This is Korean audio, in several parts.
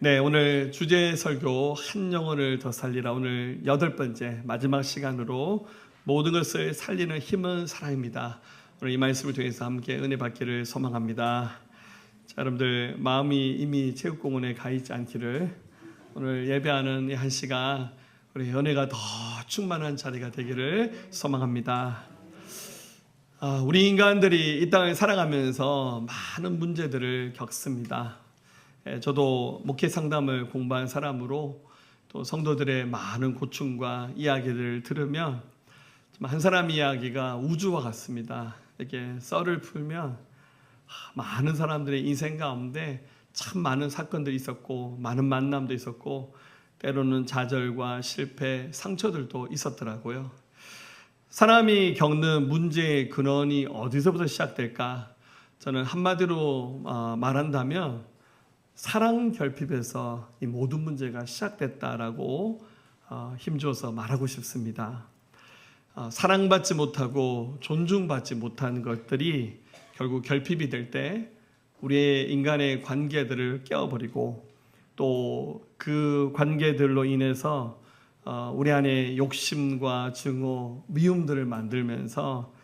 네, 오늘 주제 설교 한 영혼을 더 살리라. 오늘 8번째 마지막 시간으로 모든 것을 살리는 힘은 사랑입니다. 오늘 이 말씀을 통해서 함께 은혜 받기를 소망합니다. 자, 여러분들 마음이 이미 체육공원에 가 있지 않기를 오늘 예배하는 이 한 시간 우리 은혜가 더 충만한 자리가 되기를 소망합니다. 우리 인간들이 이 땅을 살아가면서 많은 문제들을 겪습니다. 저도 목회 상담을 공부한 사람으로 또 성도들의 많은 고충과 이야기를 들으면 한 사람 이야기가 우주와 같습니다. 이렇게 썰을 풀면 많은 사람들의 인생 가운데 참 많은 사건들이 있었고 많은 만남도 있었고 때로는 좌절과 실패, 상처들도 있었더라고요. 사람이 겪는 문제의 근원이 어디서부터 시작될까? 저는 한마디로 말한다면 사랑 결핍에서 이 모든 문제가 시작됐다라고 힘줘서 말하고 싶습니다. 사랑받지 못하고 존중받지 못한 것들이 결국 결핍이 될 때 우리의 인간의 관계들을 깨어버리고 또 그 관계들로 인해서 우리 안에 욕심과 증오, 미움들을 만들면서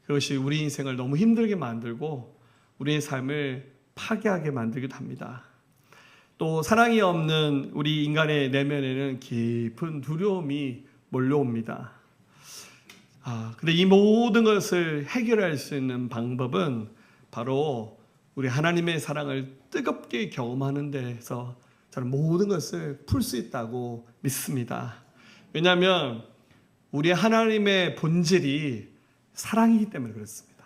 그것이 우리 인생을 너무 힘들게 만들고 우리의 삶을 파괴하게 만들기도 합니다. 또 사랑이 없는 우리 인간의 내면에는 깊은 두려움이 몰려옵니다. 근데 이 모든 것을 해결할 수 있는 방법은 바로 우리 하나님의 사랑을 뜨겁게 경험하는 데서 저는 모든 것을 풀 수 있다고 믿습니다. 왜냐하면 우리 하나님의 본질이 사랑이기 때문에 그렇습니다.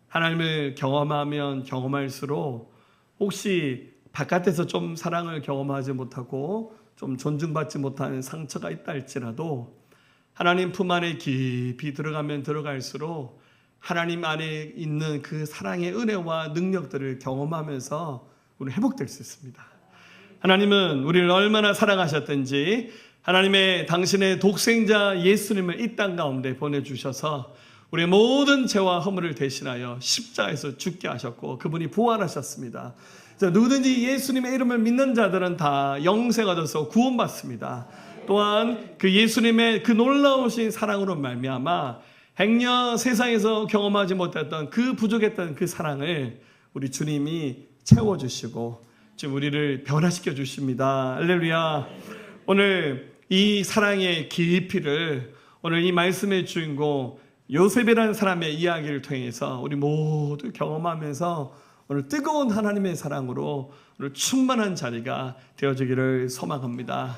하나님을 경험하면 경험할수록 혹시 바깥에서 좀 사랑을 경험하지 못하고 좀 존중받지 못하는 상처가 있다 할지라도 하나님 품 안에 깊이 들어가면 들어갈수록 하나님 안에 있는 그 사랑의 은혜와 능력들을 경험하면서 우리는 회복될 수 있습니다. 하나님은 우리를 얼마나 사랑하셨든지 하나님의 당신의 독생자 예수님을 이 땅 가운데 보내주셔서 우리의 모든 죄와 허물을 대신하여 십자가에서 죽게 하셨고 그분이 부활하셨습니다. 누구든지 예수님의 이름을 믿는 자들은 다 영생 얻어서 구원받습니다. 또한 그 예수님의 그 놀라우신 사랑으로 말미암아 행여 세상에서 경험하지 못했던 그 부족했던 그 사랑을 우리 주님이 채워주시고 지금 우리를 변화시켜 주십니다. 할렐루야. 오늘 이 사랑의 깊이를 오늘 이 말씀의 주인공 요셉이라는 사람의 이야기를 통해서 우리 모두 경험하면서 오늘 뜨거운 하나님의 사랑으로 오늘 충만한 자리가 되어주기를 소망합니다.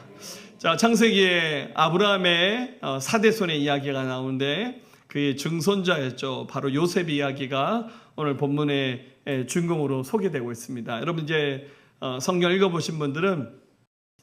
자, 창세기에 아브라함의 사대손의 이야기가 나오는데 그의 증손자였죠. 바로 요셉의 이야기가 오늘 본문의 주인공으로 소개되고 있습니다. 여러분 이제 성경 읽어보신 분들은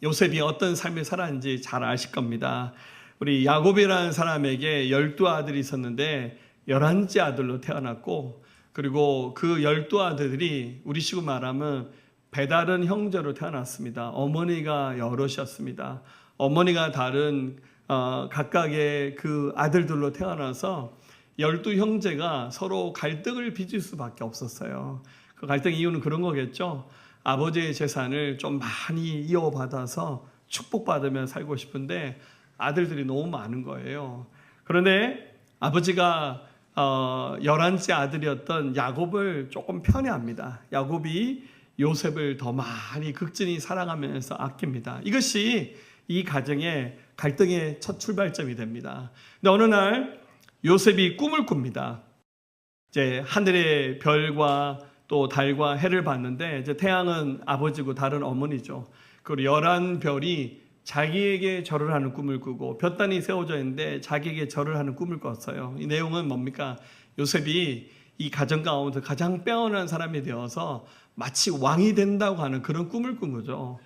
요셉이 어떤 삶을 살았는지 잘 아실 겁니다. 우리 야곱이라는 사람에게 12아들이 있었는데 11째 아들로 태어났고 그리고 그 12아들들이 우리식으로 말하면 배다른 형제로 태어났습니다. 어머니가 여럿이었습니다. 어머니가 다른 각각의 그 아들들로 태어나서 12형제가 서로 갈등을 빚을 수밖에 없었어요. 그 갈등 이유는 그런 거겠죠. 아버지의 재산을 좀 많이 이어받아서 축복받으며 살고 싶은데 아들들이 너무 많은 거예요. 그런데 아버지가 11째 아들이었던 야곱을 조금 편애합니다. 야곱이 요셉을 더 많이 극진히 사랑하면서 아낍니다. 이것이 이 가정의 갈등의 첫 출발점이 됩니다. 근데 어느 날 요셉이 꿈을 꿉니다. 이제 하늘의 별과 또 달과 해를 봤는데 이제 태양은 아버지고 달은 어머니죠. 그리고 11별이 자기에게 절을 하는 꿈을 꾸고 볕단이 세워져 있는데 자기에게 절을 하는 꿈을 꿨어요. 이 내용은 뭡니까? 요셉이 이 가정 가운데 가장 빼어난 사람이 되어서 마치 왕이 된다고 하는 그런 꿈을 꾼 거죠.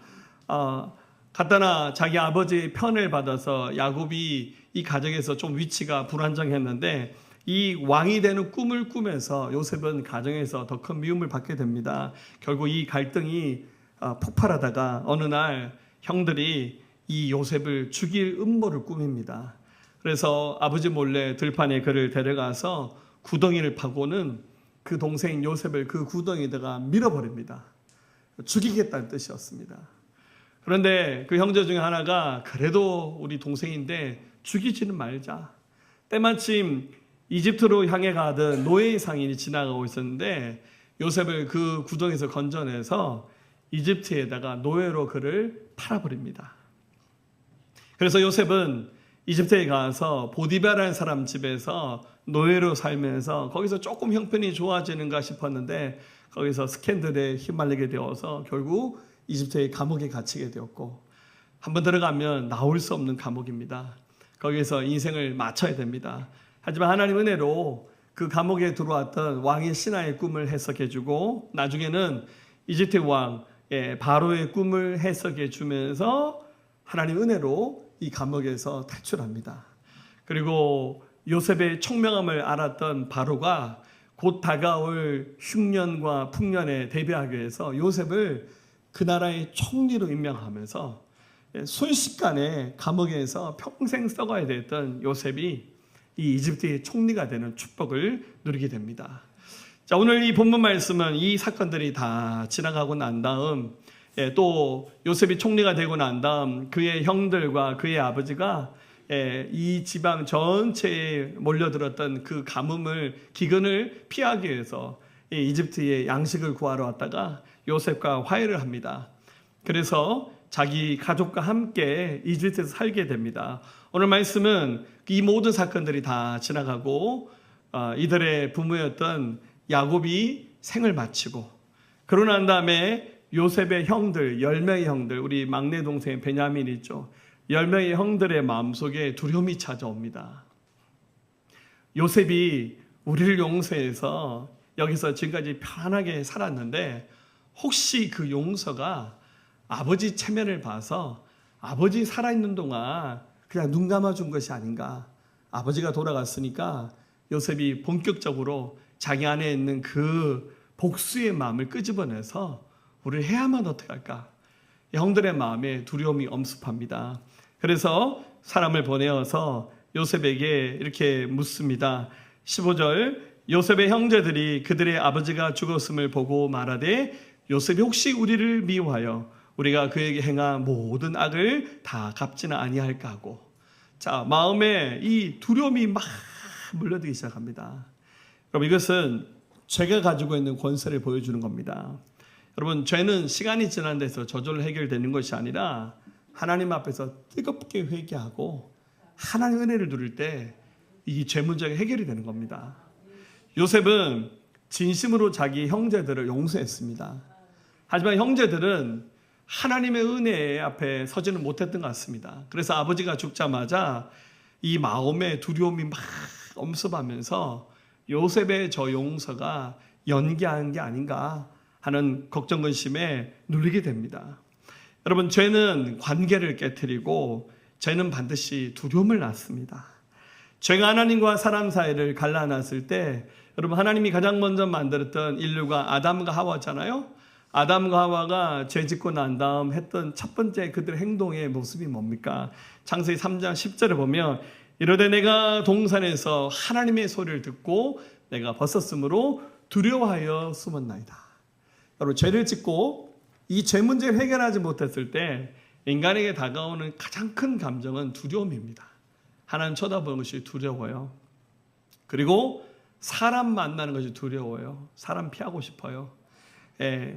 갖다나 자기 아버지의 편을 받아서 야곱이 이 가정에서 좀 위치가 불안정했는데 이 왕이 되는 꿈을 꾸면서 요셉은 가정에서 더 큰 미움을 받게 됩니다. 결국 이 갈등이 폭발하다가 어느 날 형들이 이 요셉을 죽일 음모를 꾸밉니다. 그래서 아버지 몰래 들판에 그를 데려가서 구덩이를 파고는 그 동생 요셉을 그 구덩이에다가 밀어버립니다. 죽이겠다는 뜻이었습니다. 그런데 그 형제 중에 하나가 그래도 우리 동생인데 죽이지는 말자. 때마침 이집트로 향해 가던 노예의 상인이 지나가고 있었는데 요셉을 그 구덩이에서 건져내서 이집트에다가 노예로 그를 팔아버립니다. 그래서 요셉은 이집트에 가서 보디바라는 사람 집에서 노예로 살면서 거기서 조금 형편이 좋아지는가 싶었는데 거기서 스캔들에 휘말리게 되어서 결국 이집트의 감옥에 갇히게 되었고, 한번 들어가면 나올 수 없는 감옥입니다. 거기에서 인생을 마쳐야 됩니다. 하지만 하나님 은혜로 그 감옥에 들어왔던 왕의 신하의 꿈을 해석해주고 나중에는 이집트 왕 바로의 꿈을 해석해 주면서 하나님 은혜로 이 감옥에서 탈출합니다. 그리고 요셉의 총명함을 알았던 바로가 곧 다가올 흉년과 풍년에 대비하기 위해서 요셉을 그 나라의 총리로 임명하면서 순식간에 감옥에서 평생 썩어야 됐던 요셉이 이 이집트의 총리가 되는 축복을 누리게 됩니다. 자, 오늘 이 본문 말씀은 이 사건들이 다 지나가고 난 다음 또 요셉이 총리가 되고 난 다음 그의 형들과 그의 아버지가 이 지방 전체에 몰려들었던 그 가뭄을 기근을 피하기 위해서 이집트의 양식을 구하러 왔다가 요셉과 화해를 합니다. 그래서 자기 가족과 함께 이집트에서 살게 됩니다. 오늘 말씀은 이 모든 사건들이 다 지나가고 이들의 부모였던 야곱이 생을 마치고 그러고 난 다음에 요셉의 형들 10명의 형들, 우리 막내 동생 베냐민 있죠. 10명의 형들의 마음속에 두려움이 찾아옵니다. 요셉이 우리를 용서해서 여기서 지금까지 편안하게 살았는데 혹시 그 용서가 아버지 체면을 봐서 아버지 살아있는 동안 그냥 눈 감아준 것이 아닌가. 아버지가 돌아갔으니까 요셉이 본격적으로 자기 안에 있는 그 복수의 마음을 끄집어내서 우리를 해야만 어떡할까. 형들의 마음에 두려움이 엄습합니다. 그래서 사람을 보내어서 요셉에게 이렇게 묻습니다. 15절 요셉의 형제들이 그들의 아버지가 죽었음을 보고 말하되 요셉이 혹시 우리를 미워하여 우리가 그에게 행한 모든 악을 다 갚지는 아니할까 하고, 자, 마음에 이 두려움이 막 물려들기 시작합니다. 여러분, 이것은 죄가 가지고 있는 권세를 보여주는 겁니다. 여러분, 죄는 시간이 지난 데서 저절로 해결되는 것이 아니라 하나님 앞에서 뜨겁게 회개하고 하나님의 은혜를 누릴 때 이 죄 문제가 해결이 되는 겁니다. 요셉은 진심으로 자기 형제들을 용서했습니다. 하지만 형제들은 하나님의 은혜 앞에 서지는 못했던 것 같습니다. 그래서 아버지가 죽자마자 이 마음의 두려움이 막 엄습하면서 요셉의 저 용서가 연기한 게 아닌가 하는 걱정 근심에 눌리게 됩니다. 여러분, 죄는 관계를 깨트리고 죄는 반드시 두려움을 낳습니다. 죄가 하나님과 사람 사이를 갈라놨을 때 여러분, 하나님이 가장 먼저 만들었던 인류가 아담과 하와잖아요. 아담과 하와가 죄 짓고 난 다음 했던 첫 번째 그들의 행동의 모습이 뭡니까? 창세기 3장 10절에 보면 이르되 내가 동산에서 하나님의 소리를 듣고 내가 벗었으므로 두려워하여 숨었나이다. 여러분, 죄를 짓고 이 죄 문제를 해결하지 못했을 때 인간에게 다가오는 가장 큰 감정은 두려움입니다. 하나님 쳐다보는 것이 두려워요. 그리고 사람 만나는 것이 두려워요. 사람 피하고 싶어요.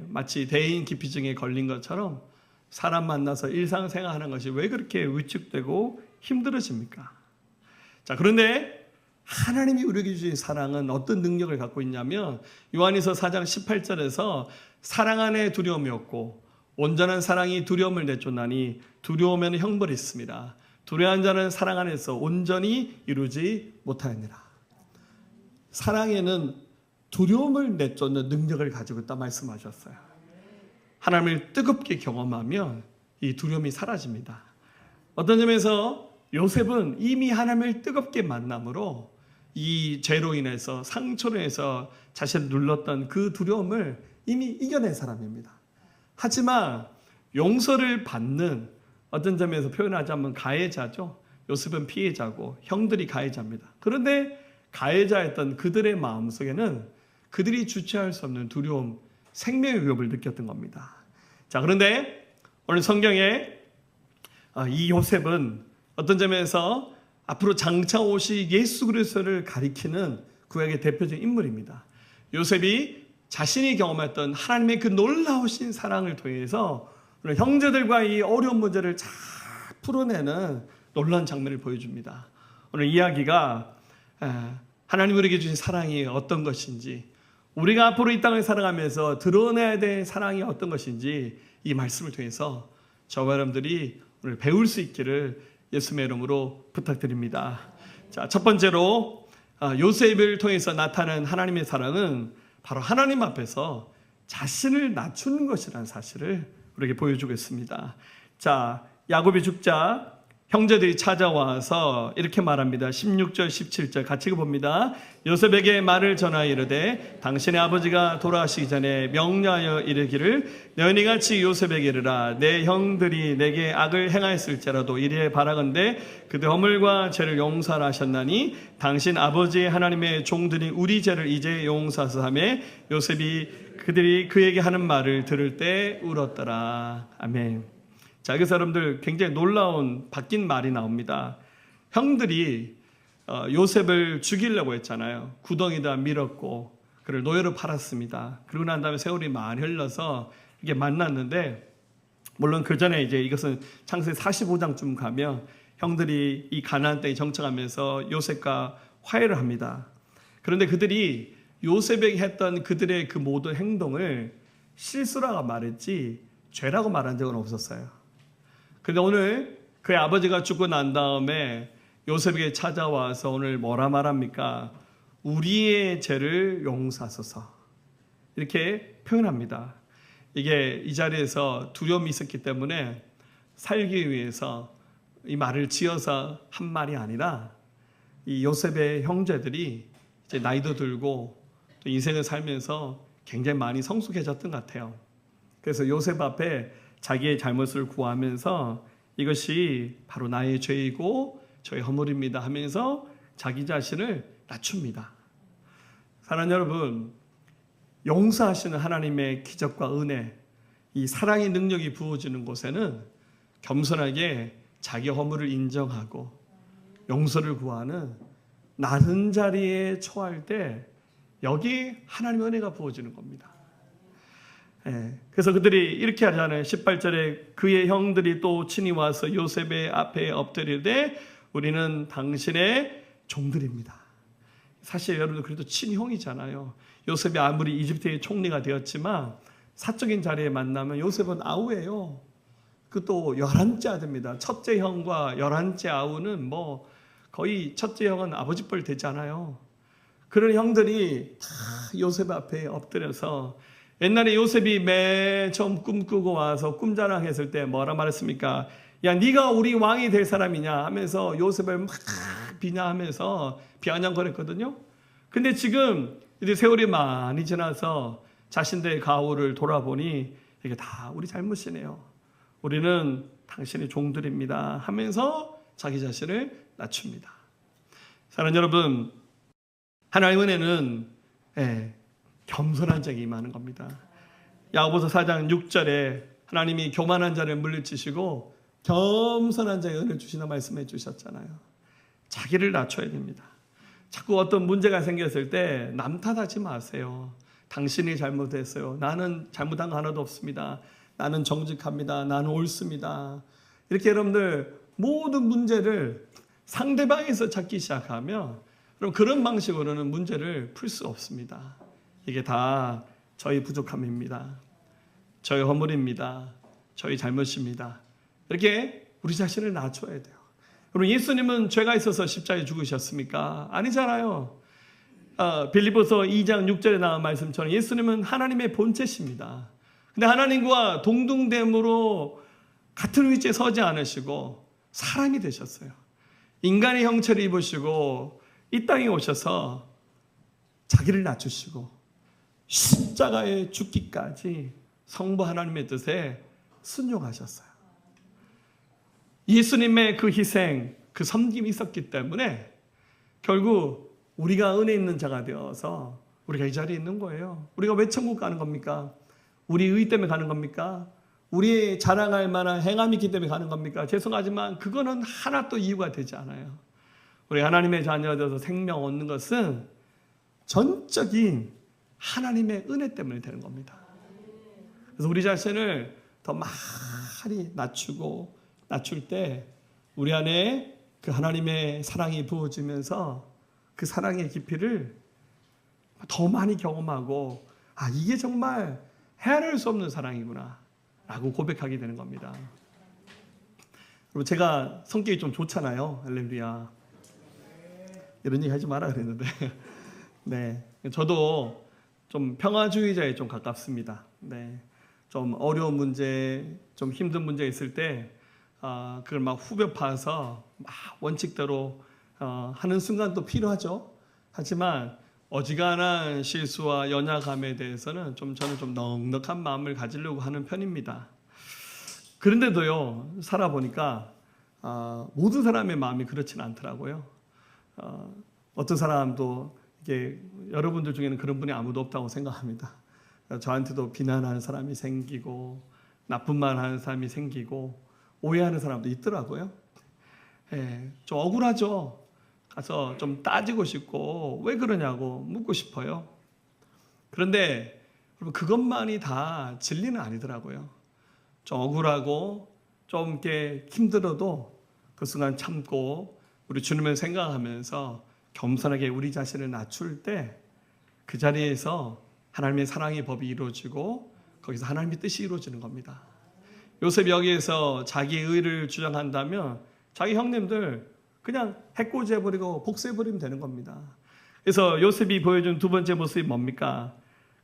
마치 대인 기피증에 걸린 것처럼 사람 만나서 일상생활하는 것이 왜 그렇게 위축되고 힘들어집니까? 자, 그런데 하나님이 우리에게 주신 사랑은 어떤 능력을 갖고 있냐면 요한일서 4장 18절에서 사랑 안에 두려움이 없고 온전한 사랑이 두려움을 내쫓나니 두려움에는 형벌이 있습니다. 두려워한 자는 사랑 안에서 온전히 이루지 못하느니라. 사랑에는 두려움을 내쫓는 능력을 가지고 있다 말씀하셨어요. 하나님을 뜨겁게 경험하면 이 두려움이 사라집니다. 어떤 점에서 요셉은 이미 하나님을 뜨겁게 만남으로 이 죄로 인해서 상처로 인해서 자신을 눌렀던 그 두려움을 이미 이겨낸 사람입니다. 하지만 용서를 받는 어떤 점에서 표현하자면 가해자죠. 요셉은 피해자고 형들이 가해자입니다. 그런데 가해자였던 그들의 마음속에는 그들이 주체할 수 없는 두려움, 생명의 위협을 느꼈던 겁니다. 자, 그런데 오늘 성경에 이 요셉은 어떤 점에서 앞으로 장차 오실 예수 그리스도를 가리키는 구약의 대표적인 인물입니다. 요셉이 자신이 경험했던 하나님의 그 놀라우신 사랑을 통해서 형제들과 이 어려운 문제를 잘 풀어내는 놀라운 장면을 보여줍니다. 오늘 이야기가 하나님 우리에게 주신 사랑이 어떤 것인지, 우리가 앞으로 이 땅을 살아가면서 드러내야 될 사랑이 어떤 것인지 이 말씀을 통해서 저와 여러분들이 오늘 배울 수 있기를 예수님의 이름으로 부탁드립니다. 자, 첫 번째로 요셉을 통해서 나타나는 하나님의 사랑은 바로 하나님 앞에서 자신을 낮추는 것이라는 사실을 우리에게 보여주고 있습니다. 자, 야곱이 죽자 형제들이 찾아와서 이렇게 말합니다. 16절 17절 같이 봅니다. 요셉에게 말을 전하여 이르되 당신의 아버지가 돌아가시기 전에 명령하여 이르기를 너희가 같이 요셉에게 이르라 내 형들이 내게 악을 행하였을지라도 이리에 바라건대 그들 허물과 죄를 용서하셨나니 당신 아버지의 하나님의 종들이 우리 죄를 이제 용서하사 하며 요셉이 그들이 그에게 하는 말을 들을 때 울었더라. 아멘. 자, 여기서 여러분들 굉장히 놀라운 바뀐 말이 나옵니다. 형들이 요셉을 죽이려고 했잖아요. 구덩이다 밀었고 그를 노예로 팔았습니다. 그러고 난 다음에 세월이 많이 흘러서 이게 만났는데, 물론 그 전에 이제 이것은 창세기 45장쯤 가면 형들이 이 가나안 땅에 정착하면서 요셉과 화해를 합니다. 그런데 그들이 요셉에게 했던 그들의 그 모든 행동을 실수라고 말했지 죄라고 말한 적은 없었어요. 그런데 오늘 그의 아버지가 죽고 난 다음에 요셉에게 찾아와서 오늘 뭐라 말합니까? 우리의 죄를 용서하소서, 이렇게 표현합니다. 이게 이 자리에서 두려움이 있었기 때문에 살기 위해서 이 말을 지어서 한 말이 아니라 이 요셉의 형제들이 이제 나이도 들고 또 인생을 살면서 굉장히 많이 성숙해졌던 것 같아요. 그래서 요셉 앞에 자기의 잘못을 구하면서 이것이 바로 나의 죄이고 저의 허물입니다 하면서 자기 자신을 낮춥니다. 사랑하는 여러분, 용서하시는 하나님의 기적과 은혜, 이 사랑의 능력이 부어지는 곳에는 겸손하게 자기 허물을 인정하고 용서를 구하는 낮은 자리에 처할 때 여기 하나님의 은혜가 부어지는 겁니다. 그래서 그들이 이렇게 하잖아요. 18절에 그의 형들이 또 친히 와서 요셉의 앞에 엎드리되 우리는 당신의 종들입니다. 사실 여러분들 그래도 친형이잖아요. 요셉이 아무리 이집트의 총리가 되었지만 사적인 자리에 만나면 요셉은 아우예요. 그것도 11째 아들입니다. 첫째 형과 11째 아우는 뭐 거의 첫째 형은 아버지 뻘 되잖아요. 그런 형들이 다 요셉 앞에 엎드려서, 옛날에 요셉이 맨 처음 꿈꾸고 와서 꿈자랑했을 때 뭐라 말했습니까? 야, 네가 우리 왕이 될 사람이냐 하면서 요셉을 막 비난하면서 비아냥거렸거든요. 근데 지금 이제 세월이 많이 지나서 자신들의 가오를 돌아보니 이게 다 우리 잘못이네요. 우리는 당신의 종들입니다 하면서 자기 자신을 낮춥니다. 사랑하는 여러분, 하나님의 은혜는 겸손한 자에게 임하는 겁니다. 야고보서 4장 6절에 하나님이 교만한 자를 물리치시고 겸손한 자에게 은혜를 주시나 말씀해 주셨잖아요. 자기를 낮춰야 됩니다. 자꾸 어떤 문제가 생겼을 때 남 탓하지 마세요. 당신이 잘못했어요. 나는 잘못한 거 하나도 없습니다. 나는 정직합니다. 나는 옳습니다. 이렇게 여러분들 모든 문제를 상대방에서 찾기 시작하면 그럼 그런 방식으로는 문제를 풀 수 없습니다. 이게 다 저희 부족함입니다. 저희 허물입니다. 저희 잘못입니다. 이렇게 우리 자신을 낮춰야 돼요. 그럼 예수님은 죄가 있어서 십자가에 죽으셨습니까? 아니잖아요. 빌립보서 2장 6절에 나온 말씀처럼 예수님은 하나님의 본체십니다. 근데 하나님과 동등됨으로 같은 위치에 서지 않으시고 사람이 되셨어요. 인간의 형체를 입으시고 이 땅에 오셔서 자기를 낮추시고 십자가에 죽기까지 성부 하나님의 뜻에 순종하셨어요. 예수님의 그 희생, 그 섬김이 있었기 때문에 결국 우리가 은혜 있는 자가 되어서 우리가 이 자리에 있는 거예요. 우리가 왜 천국 가는 겁니까? 우리 의 때문에 가는 겁니까? 우리 자랑할 만한 행함이 있기 때문에 가는 겁니까? 죄송하지만 그거는 하나 또 이유가 되지 않아요. 우리 하나님의 자녀되어서 생명 얻는 것은 전적인 하나님의 은혜 때문에 되는 겁니다. 그래서 우리 자신을 더 많이 낮출 때 우리 안에 그 하나님의 사랑이 부어지면서 그 사랑의 깊이를 더 많이 경험하고 이게 정말 헤아릴 수 없는 사랑이구나 라고 고백하게 되는 겁니다. 그리고 제가 성격이 좀 좋잖아요. 할렐루야. 이런 얘기 하지 마라 그랬는데 네, 저도 좀 평화주의자에 좀 가깝습니다. 네, 좀 어려운 문제, 좀 힘든 문제 있을 때 그걸 막 후벼 파서 막 원칙대로 하는 순간도 필요하죠. 하지만 어지간한 실수와 연약함에 대해서는 저는 좀 넉넉한 마음을 가지려고 하는 편입니다. 그런데도요, 살아보니까 모든 사람의 마음이 그렇지는 않더라고요. 어떤 사람도 이게 여러분들 중에는 그런 분이 아무도 없다고 생각합니다. 저한테도 비난하는 사람이 생기고 나쁜 말 하는 사람이 생기고 오해하는 사람도 있더라고요. 좀 억울하죠. 가서 좀 따지고 싶고 왜 그러냐고 묻고 싶어요. 그런데 그것만이 다 진리는 아니더라고요. 좀 억울하고 좀 이렇게 힘들어도 그 순간 참고 우리 주님을 생각하면서 겸손하게 우리 자신을 낮출 때 그 자리에서 하나님의 사랑의 법이 이루어지고 거기서 하나님의 뜻이 이루어지는 겁니다. 요셉이 여기에서 자기의 의를 주장한다면 자기 형님들 그냥 해코지해버리고 복수해버리면 되는 겁니다. 그래서 요셉이 보여준 두 번째 모습이 뭡니까?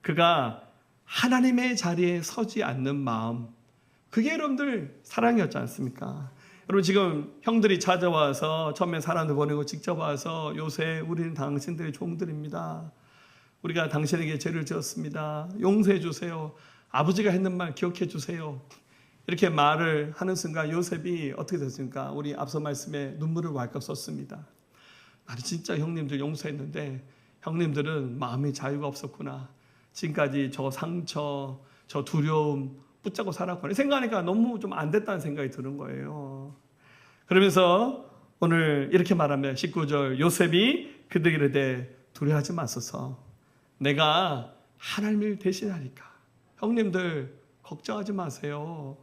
그가 하나님의 자리에 서지 않는 마음, 그게 여러분들 사랑이었지 않습니까? 여러분 지금 형들이 찾아와서 처음에 사람들 보내고 직접 와서 요셉 우리는 당신들의 종들입니다. 우리가 당신에게 죄를 지었습니다. 용서해 주세요. 아버지가 했는 말 기억해 주세요. 이렇게 말을 하는 순간 요셉이 어떻게 됐습니까? 우리 앞서 말씀에 눈물을 왈칵 썼습니다. 나는 진짜 형님들 용서했는데 형님들은 마음의 자유가 없었구나. 지금까지 저 상처, 저 두려움 붙잡고 살았구나. 생각하니까 너무 좀 안 됐다는 생각이 드는 거예요. 그러면서 오늘 이렇게 말하면 19절 요셉이 그들에게 이르되 두려워하지 마소서. 내가 하나님을 대신하니까. 형님들 걱정하지 마세요.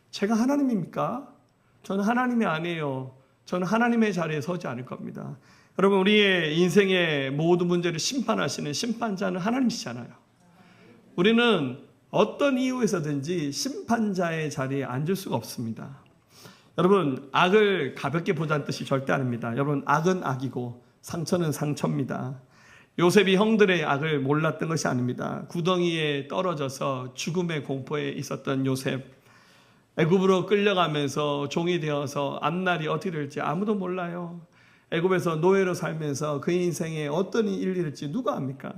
제가 하나님입니까? 저는 하나님이 아니에요. 저는 하나님의 자리에 서지 않을 겁니다. 여러분 우리의 인생의 모든 문제를 심판하시는 심판자는 하나님이시잖아요. 우리는 어떤 이유에서든지 심판자의 자리에 앉을 수가 없습니다. 여러분 악을 가볍게 보자는 뜻이 절대 아닙니다. 여러분 악은 악이고 상처는 상처입니다. 요셉이 형들의 악을 몰랐던 것이 아닙니다. 구덩이에 떨어져서 죽음의 공포에 있었던 요셉, 애굽으로 끌려가면서 종이 되어서 앞날이 어떻게 될지 아무도 몰라요. 애굽에서 노예로 살면서 그 인생에 어떤 일이 될지 누가 압니까?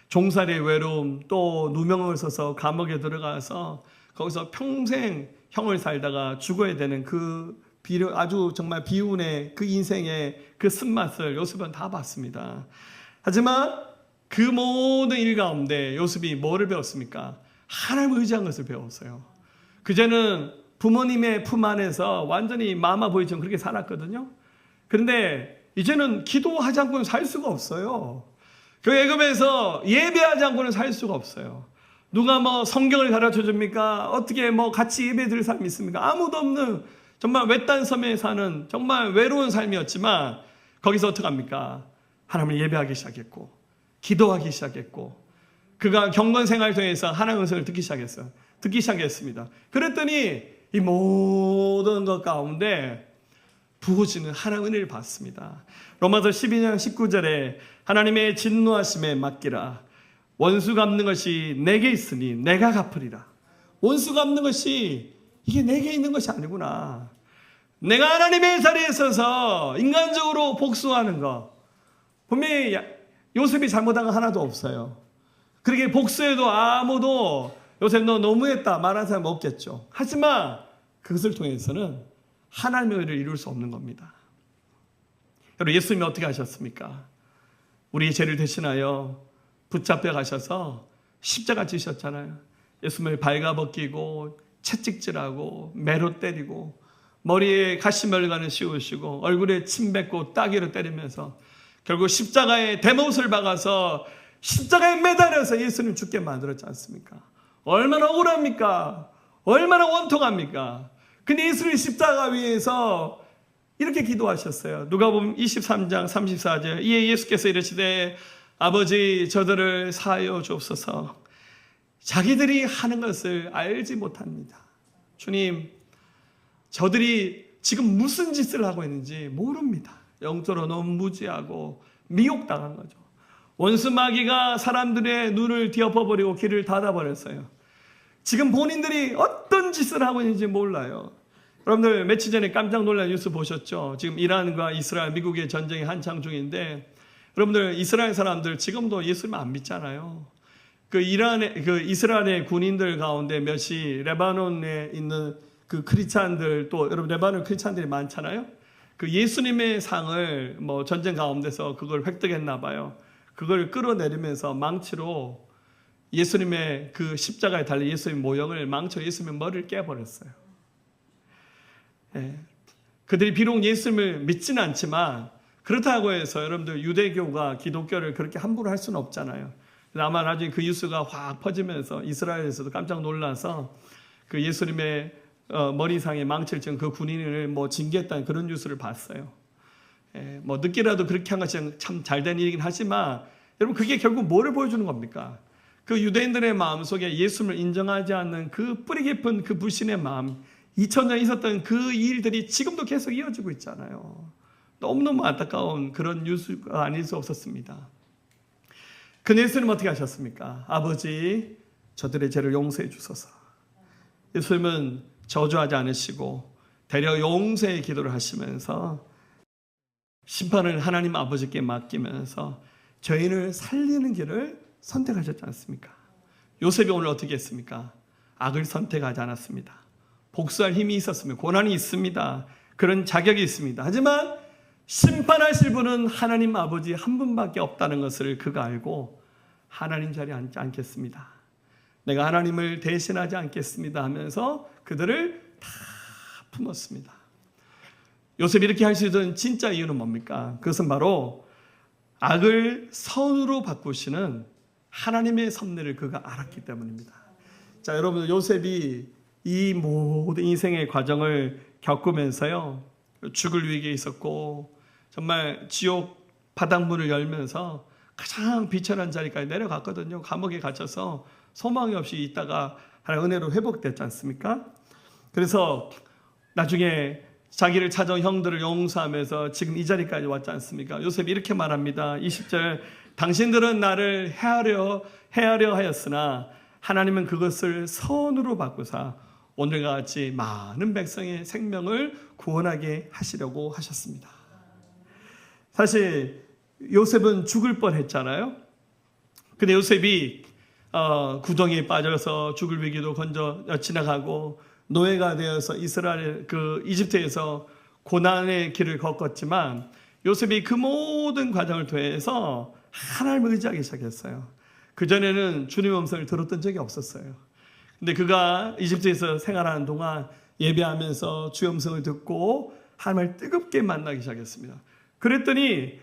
종살이의 외로움, 또 누명을 써서 감옥에 들어가서 거기서 평생 형을 살다가 죽어야 되는 그 아주 정말 비운의 그 인생의 그 쓴맛을 요셉은 다 봤습니다. 하지만 그 모든 일 가운데 요셉이 뭐를 배웠습니까? 하나님을 의지한 것을 배웠어요. 그제는 부모님의 품 안에서 완전히 마마보이처럼 그렇게 살았거든요. 그런데 이제는 기도하지 않고는 살 수가 없어요. 그 애굽에서 예배하지 않고는 살 수가 없어요. 누가 뭐 성경을 가르쳐 줍니까? 어떻게 뭐 같이 예배 드릴 사람이 있습니까? 아무도 없는 정말 외딴 섬에 사는 정말 외로운 삶이었지만 거기서 어떻게 합니까? 하나님을 예배하기 시작했고 기도하기 시작했고 그가 경건 생활을 통해서 하나님의 음성을 듣기 시작했습니다. 그랬더니 이 모든 것 가운데 부어지는 하나님의 은혜를 받습니다. 로마서 12장 19절에 하나님의 진노하심에 맡기라. 원수 갚는 것이 내게 있으니 내가 갚으리라. 원수 갚는 것이 이게 내게 있는 것이 아니구나. 내가 하나님의 자리에 서서 인간적으로 복수하는 것. 분명히 요셉이 잘못한 거 하나도 없어요. 그렇게 복수해도 아무도 요셉 너 너무했다 말하는 사람 없겠죠. 하지만 그것을 통해서는 하나님의 의를 이룰 수 없는 겁니다. 여러분 예수님이 어떻게 하셨습니까? 우리의 죄를 대신하여 붙잡혀 가셔서 십자가 지셨잖아요. 예수님을 발가벗기고 채찍질하고 매로 때리고 머리에 가시멸관을 씌우시고 얼굴에 침 뱉고 따귀로 때리면서 결국 십자가에 대못을 박아서 십자가에 매달려서 예수님 죽게 만들었지 않습니까? 얼마나 억울합니까? 얼마나 원통합니까? 근데 예수님 십자가 위에서 이렇게 기도하셨어요. 누가복음 23장 34절. 이에 예수께서 이르시되 아버지 저들을 사하여 주옵소서. 자기들이 하는 것을 알지 못합니다. 주님, 저들이 지금 무슨 짓을 하고 있는지 모릅니다. 영적으로 너무 무지하고 미혹당한 거죠. 원수 마귀가 사람들의 눈을 뒤엎어버리고 귀를 닫아버렸어요. 지금 본인들이 어떤 짓을 하고 있는지 몰라요. 여러분들 며칠 전에 깜짝 놀란 뉴스 보셨죠? 지금 이란과 이스라엘, 미국의 전쟁이 한창 중인데 여러분들 이스라엘 사람들 지금도 예수님 안 믿잖아요. 이스라엘의 군인들 가운데 몇이 레바논에 있는 그 크리스찬들, 또 여러분 레바논 크리스찬들이 많잖아요. 그 예수님의 상을 뭐 전쟁 가운데서 그걸 획득했나 봐요. 그걸 끌어내리면서 망치로 예수님의 그 십자가에 달린 예수님의 모형을 망치로 예수님의 머리를 깨버렸어요. 예. 그들이 비록 예수님을 믿지는 않지만 그렇다고 해서 여러분들 유대교가 기독교를 그렇게 함부로 할 수는 없잖아요. 아마 나중에 그 뉴스가 확 퍼지면서 이스라엘에서도 깜짝 놀라서 그 예수님의 머리상에 망치를 찍은 그 군인을 뭐 징계했다는 그런 뉴스를 봤어요. 예, 뭐 늦게라도 그렇게 한 것이 참 잘된 일이긴 하지만 여러분 그게 결국 뭐를 보여주는 겁니까? 그 유대인들의 마음속에 예수님을 인정하지 않는 그 뿌리 깊은 그 불신의 마음, 2000년 있었던 그 일들이 지금도 계속 이어지고 있잖아요. 너무너무 안타까운 그런 뉴스가 아닐 수 없었습니다. 그 예수님 어떻게 하셨습니까? 아버지 저들의 죄를 용서해 주소서. 예수님은 저주하지 않으시고 대려 용서의 기도를 하시면서 심판을 하나님 아버지께 맡기면서 죄인을 살리는 길을 선택하셨지 않습니까? 요셉이 오늘 어떻게 했습니까? 악을 선택하지 않았습니다. 복수할 힘이 있었으면 고난이 있습니다. 그런 자격이 있습니다. 하지만 심판하실 분은 하나님 아버지 한 분밖에 없다는 것을 그가 알고 하나님 자리에 앉지 않겠습니다. 내가 하나님을 대신하지 않겠습니다 하면서 그들을 다 품었습니다. 요셉이 이렇게 할 수 있는 진짜 이유는 뭡니까? 그것은 바로 악을 선으로 바꾸시는 하나님의 섭리를 그가 알았기 때문입니다. 자, 여러분 요셉이 이 모든 인생의 과정을 겪으면서요. 죽을 위기에 있었고 정말 지옥 바닥문을 열면서 가장 비천한 자리까지 내려갔거든요. 감옥에 갇혀서 소망이 없이 있다가 하나님의 은혜로 회복됐지 않습니까? 그래서 나중에 자기를 찾아온 형들을 용서하면서 지금 이 자리까지 왔지 않습니까? 요셉이 이렇게 말합니다. 20절 당신들은 나를 해하려 하였으나 하나님은 그것을 선으로 바꾸사 오늘과 같이 많은 백성의 생명을 구원하게 하시려고 하셨습니다. 사실 요셉은 죽을 뻔했잖아요. 근데 요셉이 구덩이에 빠져서 죽을 위기도 건져 지나가고 노예가 되어서 이집트에서 고난의 길을 걷었지만 요셉이 그 모든 과정을 통해서 하나님을 의지하기 시작했어요. 그전에는 주님의 음성을 들었던 적이 없었어요. 근데 그가 이집트에서 생활하는 동안 예배하면서 주의 음성을 듣고 하나님을 뜨겁게 만나기 시작했습니다. 그랬더니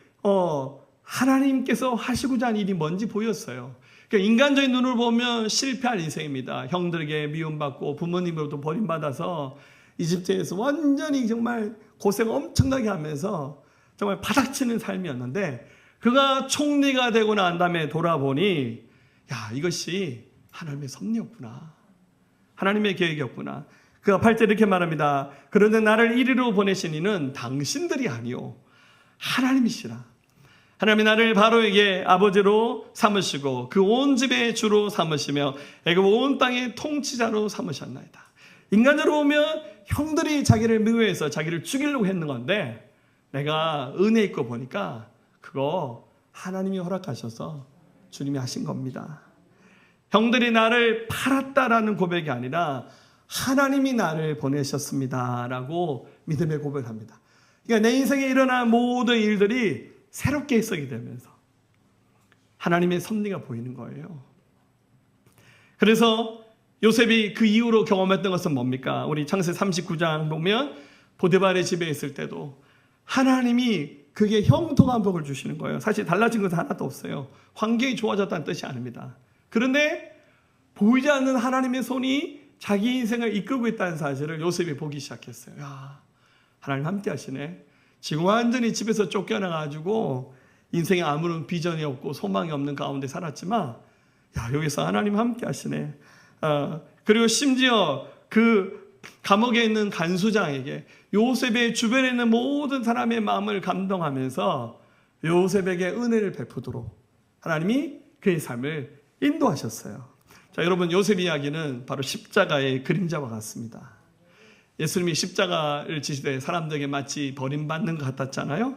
하나님께서 하시고자 하는 일이 뭔지 보였어요. 그러니까 인간적인 눈으로 보면 실패한 인생입니다. 형들에게 미움받고 부모님으로부터 버림받아서 이집트에서 완전히 정말 고생 엄청나게 하면서 정말 바닥치는 삶이었는데 그가 총리가 되고 난 다음에 돌아보니 이것이 하나님의 섭리였구나. 하나님의 계획이었구나. 그가 8절 이렇게 말합니다. 그런데 나를 이리로 보내신 이는 당신들이 아니요 하나님이시라. 하나님이 나를 바로에게 아버지로 삼으시고 그 온 집의 주로 삼으시며 애굽 온 땅의 통치자로 삼으셨나이다. 인간으로 보면 형들이 자기를 미워해서 자기를 죽이려고 했는 건데 내가 은혜 있고 보니까 그거 하나님이 허락하셔서 주님이 하신 겁니다. 형들이 나를 팔았다라는 고백이 아니라 하나님이 나를 보내셨습니다 라고 믿음의 고백을 합니다. 그러니까 내 인생에 일어난 모든 일들이 새롭게 해석이 되면서 하나님의 섭리가 보이는 거예요. 그래서 요셉이 그 이후로 경험했던 것은 뭡니까? 우리 창세 39장 보면 보디발의 집에 있을 때도 하나님이 그게 형통한 복을 주시는 거예요. 사실 달라진 것은 하나도 없어요. 환경이 좋아졌다는 뜻이 아닙니다. 그런데 보이지 않는 하나님의 손이 자기 인생을 이끌고 있다는 사실을 요셉이 보기 시작했어요. 야, 하나님 함께 하시네. 지금 완전히 집에서 쫓겨나가지고 인생에 아무런 비전이 없고 소망이 없는 가운데 살았지만 야, 여기서 하나님 함께 하시네. 그리고 심지어 그 감옥에 있는 간수장에게 요셉의 주변에 있는 모든 사람의 마음을 감동하면서 요셉에게 은혜를 베푸도록 하나님이 그의 삶을 인도하셨어요. 자, 여러분, 요셉 이야기는 바로 십자가의 그림자와 같습니다. 예수님이 십자가를 지시되 사람들에게 마치 버림받는 것 같았잖아요.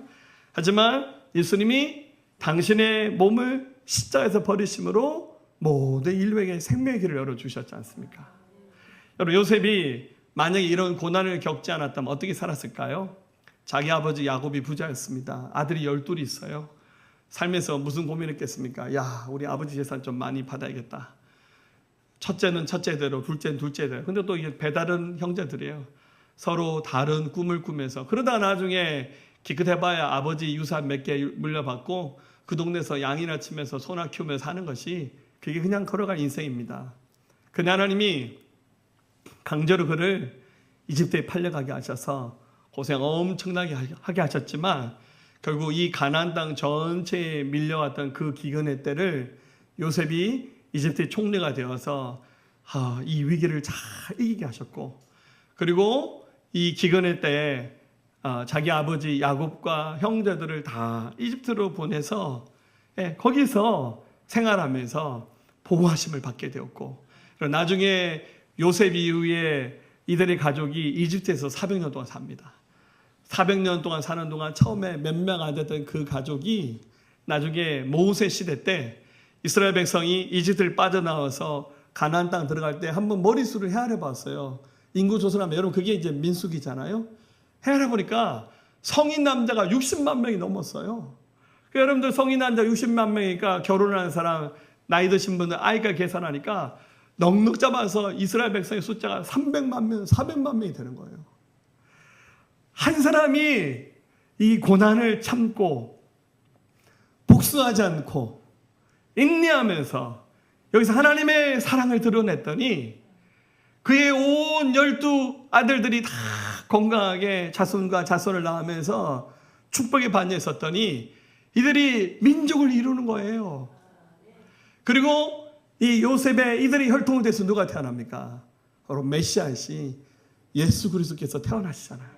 하지만 예수님이 당신의 몸을 십자가에서 버리심으로 모든 인류에게 생명의 길을 열어주셨지 않습니까? 여러분, 요셉이 만약에 이런 고난을 겪지 않았다면 어떻게 살았을까요? 자기 아버지 야곱이 부자였습니다. 아들이 12이 있어요. 살면서 무슨 고민했겠습니까? 야, 우리 아버지 재산 좀 많이 받아야겠다. 첫째는 첫째대로, 둘째는 둘째대로. 근데 또 이게 배다른 형제들이에요. 서로 다른 꿈을 꾸면서. 그러다 나중에 기껏해봐야 아버지 유산 몇 개 물려받고 그 동네에서 양이나 치면서 소나 키우면서 사는 것이 그게 그냥 걸어갈 인생입니다. 근데 하나님이 강제로 그를 이집트에 팔려가게 하셔서 고생 엄청나게 하게 하셨지만 결국 이 가나안 땅 전체에 밀려왔던 그 기근의 때를 요셉이 이집트의 총리가 되어서 이 위기를 잘 이기게 하셨고, 그리고 이 기근의 때에 자기 아버지 야곱과 형제들을 다 이집트로 보내서 거기서 생활하면서 보호하심을 받게 되었고, 나중에 요셉 이후에 이들의 가족이 이집트에서 400년 동안 삽니다. 400년 동안 사는 동안 처음에 몇 명 안 됐던 그 가족이 나중에 모세 시대 때 이스라엘 백성이 이집트를 빠져나와서 가나안 땅 들어갈 때 한번 머릿수를 헤아려 봤어요. 인구 조사하면 여러분 그게 이제 민수기잖아요. 헤아려 보니까 성인 남자가 60만 명이 넘었어요. 그러니까 여러분들 성인 남자 60만 명이니까 결혼하는 사람 나이 드신 분들 아이가 계산하니까 넉넉 잡아서 이스라엘 백성의 숫자가 300만 명, 400만 명이 되는 거예요. 한 사람이 이 고난을 참고 복수하지 않고 인내하면서 여기서 하나님의 사랑을 드러냈더니 그의 온 12 아들들이 다 건강하게 자손과 자손을 낳으면서 축복의 반열에 섰더니 이들이 민족을 이루는 거예요. 그리고 이 요셉의 이들이 혈통을 돼서 누가 태어납니까? 바로 메시아이신 예수 그리스도께서 태어나시잖아요.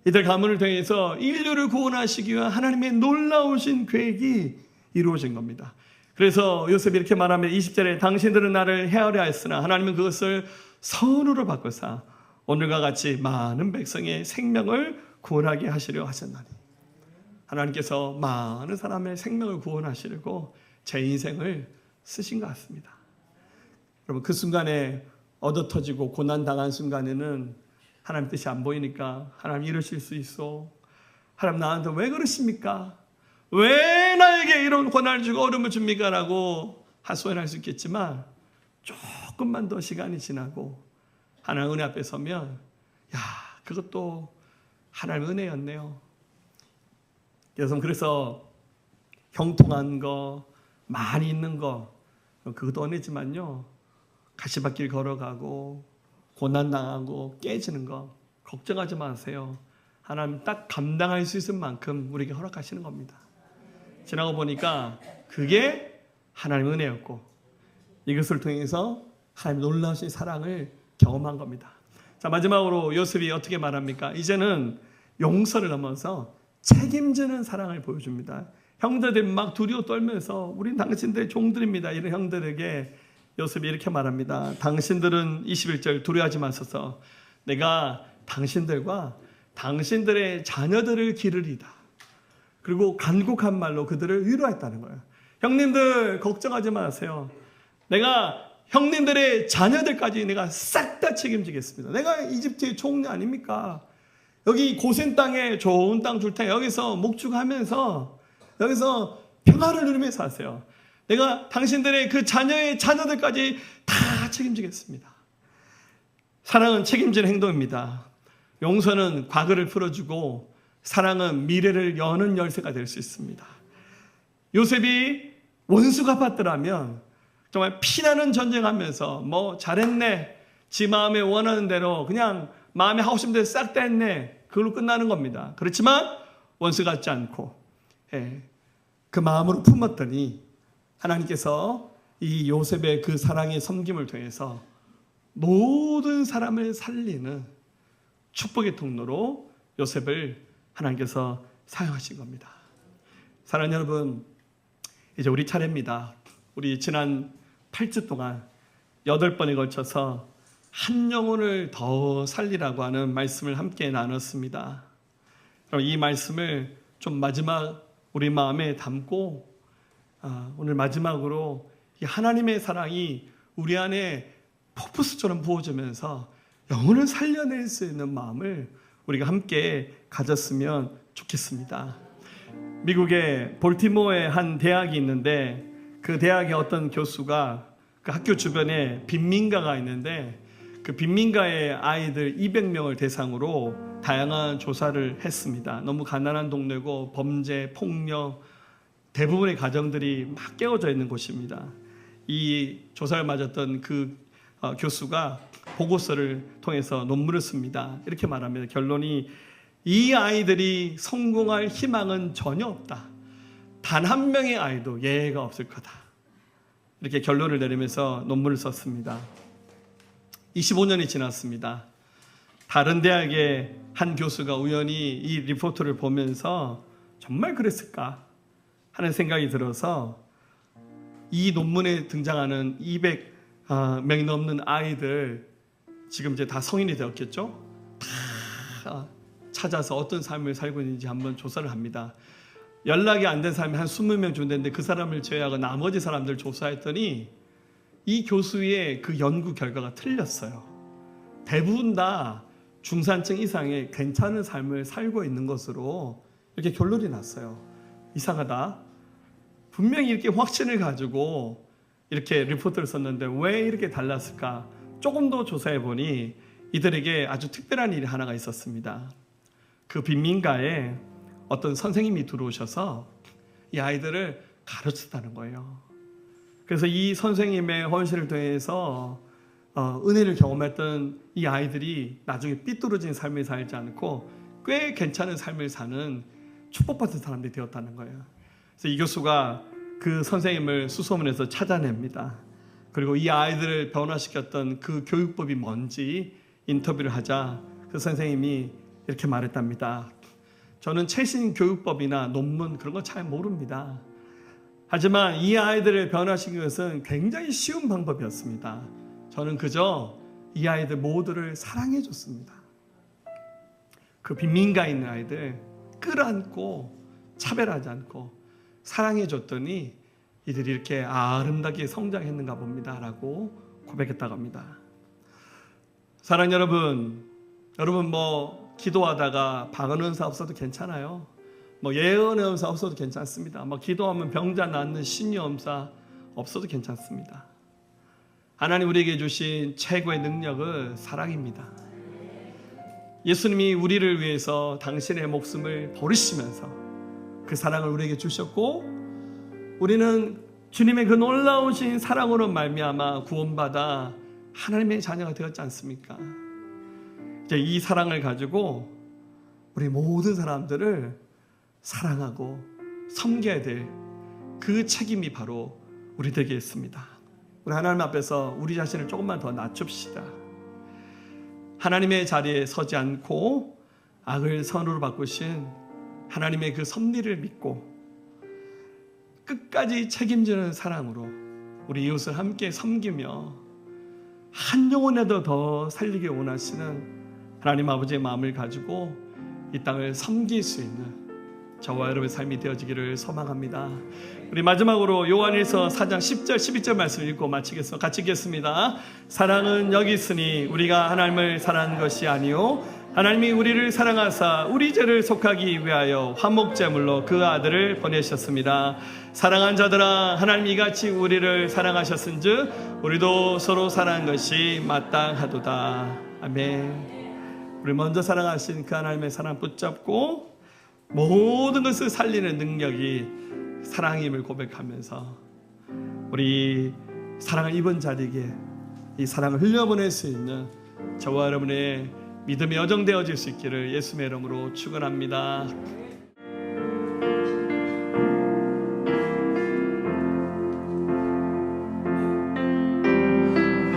이들 가문을 통해서 인류를 구원하시기 위한 하나님의 놀라우신 계획이 이루어진 겁니다. 그래서 요셉이 이렇게 말하면 20절에 당신들은 나를 헤아려 하였으나 하나님은 그것을 선으로 바꿔서 오늘과 같이 많은 백성의 생명을 구원하게 하시려 하셨나니, 하나님께서 많은 사람의 생명을 구원하시려고 제 인생을 쓰신 것 같습니다. 여러분, 그 순간에 얻어터지고 고난당한 순간에는 하나님 뜻이 안 보이니까 하나님 이러실 수 있어, 하나님 나한테 왜 그러십니까? 왜 나에게 이런 고난을 주고 어려움을 줍니까? 라고 하소연할 수 있겠지만 조금만 더 시간이 지나고 하나님 은혜 앞에 서면 야, 그것도 하나님 은혜였네요. 그래서 형통한 거, 많이 있는 거, 그것도 은혜지만요, 가시밭길 걸어가고 고난당하고 깨지는 거 걱정하지 마세요. 하나님 딱 감당할 수 있을 만큼 우리에게 허락하시는 겁니다. 지나고 보니까 그게 하나님의 은혜였고 이것을 통해서 하나님의 놀라우신 사랑을 경험한 겁니다. 자, 마지막으로 요셉이 어떻게 말합니까? 이제는 용서를 넘어서 책임지는 사랑을 보여줍니다. 형제들이 막 두려워 떨면서 우린 당신들의 종들입니다. 이런 형들에게 요셉이 이렇게 말합니다. 당신들은 21절 두려워하지 마소서. 내가 당신들과 당신들의 자녀들을 기르리다. 그리고 간곡한 말로 그들을 위로했다는 거예요. 형님들 걱정하지 마세요. 내가 형님들의 자녀들까지 내가 싹 다 책임지겠습니다. 내가 이집트의 총리 아닙니까? 여기 고센 땅에 좋은 땅 줄 테니 여기서 목축하면서 여기서 평화를 누리면서 사세요. 내가 당신들의 그 자녀의 자녀들까지 다 책임지겠습니다. 사랑은 책임지는 행동입니다. 용서는 과거를 풀어주고 사랑은 미래를 여는 열쇠가 될 수 있습니다. 요셉이 원수가 받더라면 정말 피나는 전쟁하면서 뭐 잘했네, 지 마음에 원하는 대로 그냥 마음에 하고 싶은 대로 싹 다 했네, 그걸로 끝나는 겁니다. 그렇지만 원수 같지 않고 그 마음으로 품었더니 하나님께서 이 요셉의 그 사랑의 섬김을 통해서 모든 사람을 살리는 축복의 통로로 요셉을 하나님께서 사용하신 겁니다. 사랑하는 여러분, 이제 우리 차례입니다. 우리 지난 8주 동안 8번에 걸쳐서 한 영혼을 더 살리라고 하는 말씀을 함께 나눴습니다. 그럼 이 말씀을 좀 마지막 우리 마음에 담고 오늘 마지막으로 이 하나님의 사랑이 우리 안에 폭포수처럼 부어지면서 영혼을 살려낼 수 있는 마음을 우리가 함께 가졌으면 좋겠습니다. 미국의 볼티모어의 한 대학이 있는데 그 대학의 어떤 교수가 그 학교 주변에 빈민가가 있는데 그 빈민가의 아이들 200명을 대상으로 다양한 조사를 했습니다. 너무 가난한 동네고 범죄, 폭력, 대부분의 가정들이 막 깨어져 있는 곳입니다. 이 조사를 맞았던 그 교수가 보고서를 통해서 논문을 씁니다. 이렇게 말합니다. 결론이 이 아이들이 성공할 희망은 전혀 없다. 단 한 명의 아이도 예외가 없을 거다. 이렇게 결론을 내리면서 논문을 썼습니다. 25년이 지났습니다. 다른 대학의 한 교수가 우연히 이 리포트를 보면서 정말 그랬을까 하는 생각이 들어서 이 논문에 등장하는 200명이 넘는 아이들, 지금 이제 다 성인이 되었겠죠? 다 찾아서 어떤 삶을 살고 있는지 한번 조사를 합니다. 연락이 안 된 사람이 한 20명 정도 됐는데 그 사람을 제외하고 나머지 사람들 조사했더니 이 교수의 그 연구 결과가 틀렸어요. 대부분 다 중산층 이상의 괜찮은 삶을 살고 있는 것으로 이렇게 결론이 났어요. 이상하다. 분명히 이렇게 확신을 가지고 이렇게 리포트를 썼는데 왜 이렇게 달랐을까? 조금 더 조사해 보니 이들에게 아주 특별한 일이 하나가 있었습니다. 그 빈민가에 어떤 선생님이 들어오셔서 이 아이들을 가르쳤다는 거예요. 그래서 이 선생님의 헌신을 통해서 은혜를 경험했던 이 아이들이 나중에 삐뚤어진 삶을 살지 않고 꽤 괜찮은 삶을 사는 축복받은 사람들이 되었다는 거예요. 그래서 이 교수가 그 선생님을 수소문해서 찾아냅니다. 그리고 이 아이들을 변화시켰던 그 교육법이 뭔지 인터뷰를 하자 그 선생님이 이렇게 말했답니다. 저는 최신 교육법이나 논문 그런 거 잘 모릅니다. 하지만 이 아이들을 변화시킨 것은 굉장히 쉬운 방법이었습니다. 저는 그저 이 아이들 모두를 사랑해 줬습니다. 그 빈민가에 있는 아이들 끌어안고 차별하지 않고 사랑해 줬더니 이들이 이렇게 아름답게 성장했는가 봅니다 라고 고백했다고 합니다. 사랑하는 여러분 뭐 기도하다가 방언 은사 없어도 괜찮아요. 뭐 예언의 은사 없어도 괜찮습니다. 뭐 기도하면 병자 낫는 신유 은사 없어도 괜찮습니다. 하나님 우리에게 주신 최고의 능력은 사랑입니다. 예수님이 우리를 위해서 당신의 목숨을 버리시면서 그 사랑을 우리에게 주셨고 우리는 주님의 그 놀라우신 사랑으로 말미암아 구원받아 하나님의 자녀가 되었지 않습니까? 이제 이 사랑을 가지고 우리 모든 사람들을 사랑하고 섬겨야 될 그 책임이 바로 우리들에게 있습니다. 우리 하나님 앞에서 우리 자신을 조금만 더 낮춥시다. 하나님의 자리에 서지 않고 악을 선으로 바꾸신 하나님의 그 섭리를 믿고 끝까지 책임지는 사랑으로 우리 이웃을 함께 섬기며 한 영혼에도 더 살리기 원하시는 하나님 아버지의 마음을 가지고 이 땅을 섬길 수 있는 저와 여러분의 삶이 되어지기를 소망합니다. 우리 마지막으로 요한일서 4장 10절 12절 말씀을 읽고 마치겠습니다. 같이 읽겠습니다. 사랑은 여기 있으니 우리가 하나님을 사랑한 것이 아니요 하나님이 우리를 사랑하사 우리 죄를 속하기 위하여 화목제물로 그 아들을 보내셨습니다. 사랑한 자들아 하나님이 이같이 우리를 사랑하셨은즉 우리도 서로 사랑한 것이 마땅하도다. 아멘. 우리 먼저 사랑하신 그 하나님의 사랑 붙잡고 모든 것을 살리는 능력이 사랑임을 고백하면서 우리 사랑을 입은 자에게 이 사랑을 흘려보낼 수 있는 저와 여러분의 믿음이 여정되어질 수 있기를 예수의 이름으로 축원합니다.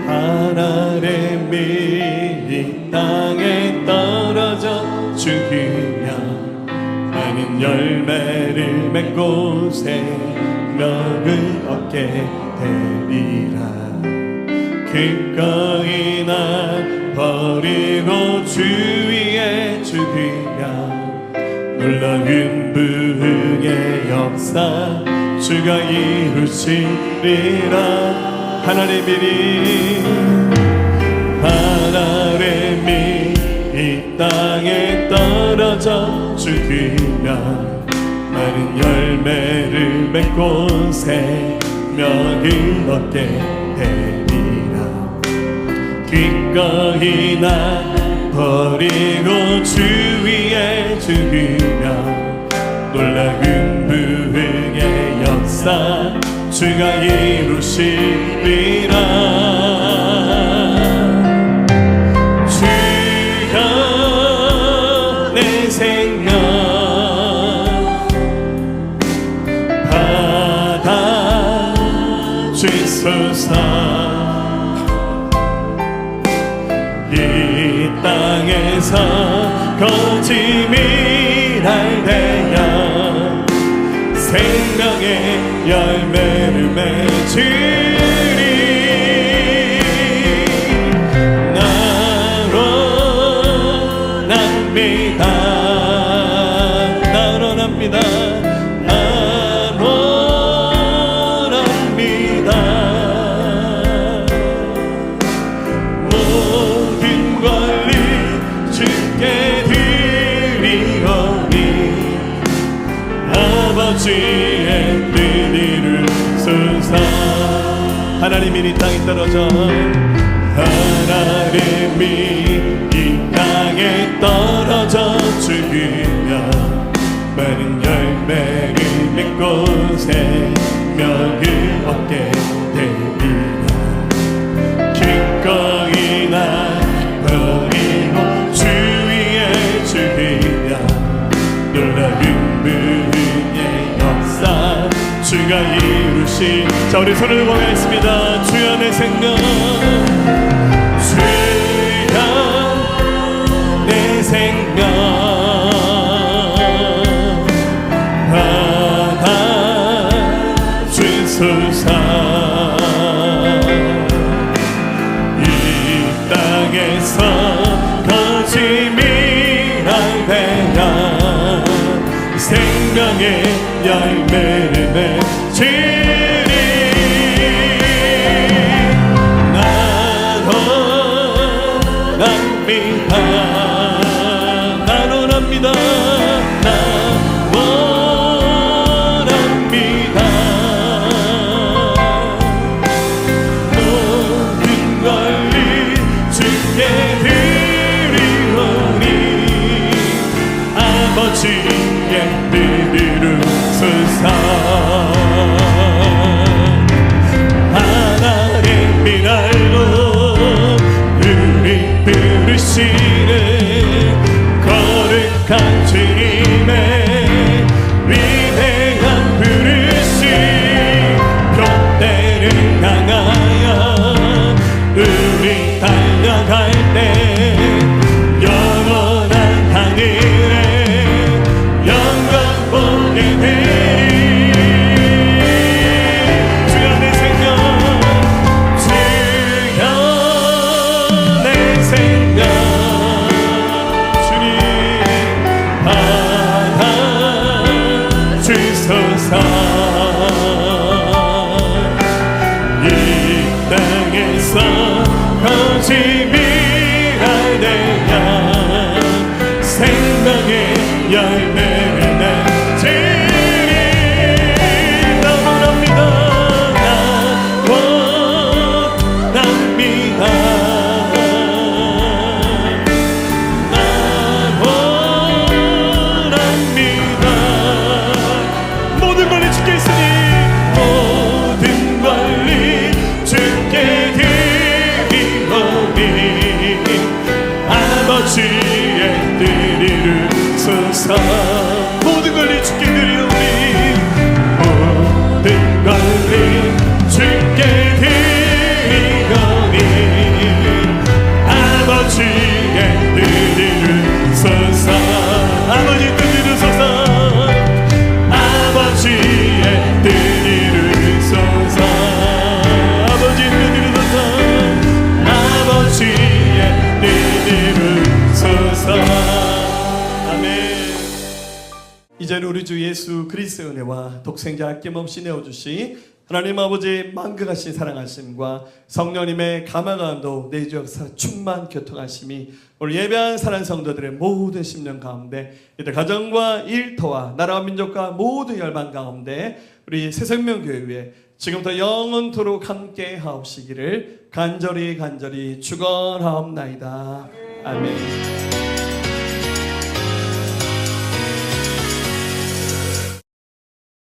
하나님이 이 땅에 떨어져 죽으며 많은 열매를 맺고 생명을 얻게 되리라. 기꺼이 날 버리고 주 위에 죽으며 놀라운 부흥의 역사 주가 이루시리라. 하나님이 이 땅에 떨어져 죽으며 많은 열매를 맺고 생명을 얻게 되리라. 기꺼이 나 버리고 주 위에 죽으며 놀라운 부흥의 역사 주가 이루시리라. 주가 내 생명 받아 주소서. 이 땅에서 거짓이랄 때야 생명의 열매를 맺으리. 나 원합니다. 나 원합니다. 나 원합니다. 모든 권리 주께 드리오니 아버지의 하나님이 이 땅에 떨어져 하나님이 이 땅에 떨어져 죽으며 많은 열매를 맺고 생명을 얻게 되리라. 기꺼이 나 버리고 주 위에 죽으며 놀라운 부흥의 역사 주가 이루시. 자, 우리 손을 모아있습니다. 주여 내 생명, 주여 내 생명 받아 주소서. 이 땅에서 거짓이랄 때야 생명의 열매를 맺지. 하나님이 날로 우리 부르시는 거룩한 주님의 위대한 부르심 돛대를 향하여 우리 달려갈 때 영원한 하늘에 영광 보게 되리. 주여 내 생명, 주여 내 생명 주님 받아 주소서. 이 땅에서 거짓이랄 때야 생명의 열매를 맺으리. 나 주옵소서. 아멘. 이제는 우리 주 예수 그리스도의 은혜와 독생자 아낌없이 내어주시 하나님 아버지의 만극하신 사랑하심과 성령님의 감화감도 내주 역사 충만 교통하심이 오늘 예배한 사랑하는 성도들의 모든 심령 가운데 이들 가정과 일터와 나라와 민족과 모든 열방 가운데 우리 새생명교회 지금부터 영원토록 함께 하옵시기를 간절히 축원하옵나이다. 아멘.